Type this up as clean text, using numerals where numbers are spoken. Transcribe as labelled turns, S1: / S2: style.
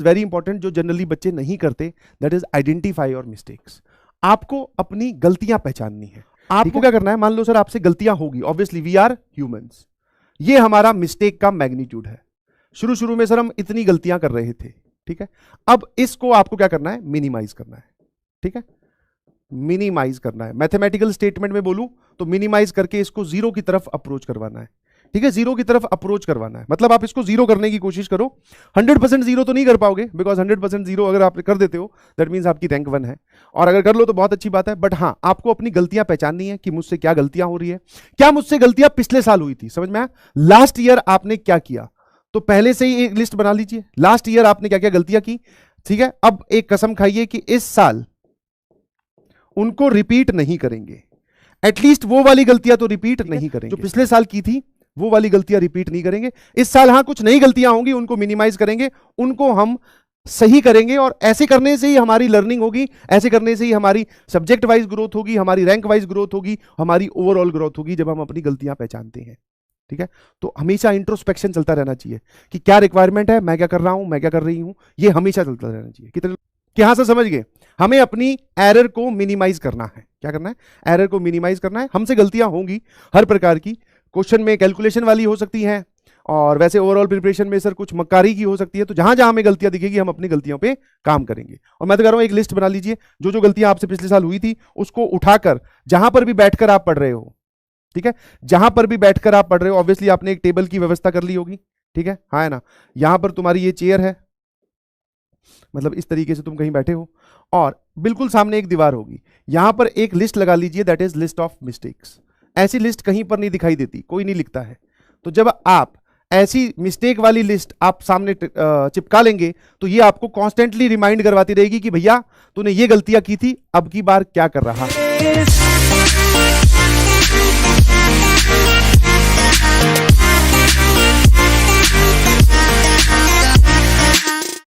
S1: Very important जो generally बच्चे नहीं करते, that is identify your mistakes. आपको अपनी गलतियां पहचाननी है। आपको क्या करना है, मान लो सर आपसे गलतियां होगी, ऑब्वियसली वी आर ह्यूमंस, ये हमारा मिस्टेक का मैग्नीट्यूड है। शुरू शुरू में सर हम इतनी गलतियां कर रहे थे, ठीक है। अब इसको आपको क्या करना है, मिनिमाइज करना है, ठीक है, मिनिमाइज करना है। मैथमेटिकल स्टेटमेंट में बोलूं तो मिनिमाइज करके इसको जीरो की तरफ अप्रोच करवाना है, ठीक है, जीरो की तरफ अप्रोच करवाना है। मतलब आप इसको जीरो करने की कोशिश करो। 100% जीरो तो नहीं कर पाओगे, बिकॉज 100% जीरो अगर आप कर देते हो दैट मीन्स आपकी रैंक 1 है, और अगर कर लो तो बहुत अच्छी बात है। बट हाँ, आपको अपनी गलतियां पहचाननी है कि मुझसे क्या गलतियां हो रही है। क्या मुझसे गलतियां पिछले साल हुई थी, समझ में आया, लास्ट ईयर आपने क्या किया, तो पहले से ही एक लिस्ट बना लीजिए, लास्ट ईयर आपने क्या क्या गलतियां की, ठीक है। अब एक कसम खाइए कि इस साल उनको रिपीट नहीं करेंगे, एटलीस्ट वो वाली गलतियां तो रिपीट नहीं करेंगे जो पिछले साल की थी, वो वाली गलतियां रिपीट नहीं करेंगे। इस साल हाँ कुछ नई गलतियां होंगी, उनको मिनिमाइज करेंगे, उनको हम सही करेंगे, और ऐसे करने से ही हमारी लर्निंग होगी, ऐसे करने से ही हमारी सब्जेक्ट वाइज ग्रोथ होगी, हमारी रैंक वाइज ग्रोथ होगी, हमारी ओवरऑल ग्रोथ होगी, जब हम अपनी गलतियां पहचानते हैं, ठीक है। तो हमेशा इंट्रोस्पेक्शन चलता रहना चाहिए कि क्या रिक्वायरमेंट है, मैं क्या कर रहा हूं, मैं क्या कर रही हूं, ये हमेशा चलता रहना चाहिए। कितने कि हाँ सर समझ गए, हमें अपनी एरर को मिनिमाइज करना है। क्या करना है, एरर को मिनिमाइज करना है। हमसे गलतियां होंगी हर प्रकार की, क्वेश्चन में कैलकुलेशन वाली हो सकती हैं, और वैसे ओवरऑल प्रिपरेशन में सर कुछ मक्कारी की हो सकती है। तो जहां जहां हमें गलतियां दिखेगी हम अपनी गलतियों पे काम करेंगे। और मैं तो कह रहा हूं एक लिस्ट बना लीजिए, जो जो गलतियां आपसे पिछले साल हुई थी उसको उठाकर, जहां पर भी बैठकर आप पढ़ रहे हो, ठीक है, जहां पर भी बैठकर आप पढ़ रहे हो, ऑब्वियसली आपने एक टेबल की व्यवस्था कर ली होगी, ठीक है, हाँ है ना। यहां पर तुम्हारी ये चेयर है, मतलब इस तरीके से तुम कहीं बैठे हो, और बिल्कुल सामने एक दीवार होगी, यहां पर एक लिस्ट लगा लीजिए, that is list of mistakes. ऐसी लिस्ट कहीं पर नहीं दिखाई देती, कोई नहीं लिखता है। तो जब आप ऐसी मिस्टेक वाली लिस्ट आप सामने चिपका लेंगे, तो ये आपको कॉन्स्टेंटली रिमाइंड करवाती रहेगी कि भैया तूने ये गलतियां की थी, अब की बार क्या कर रहा है।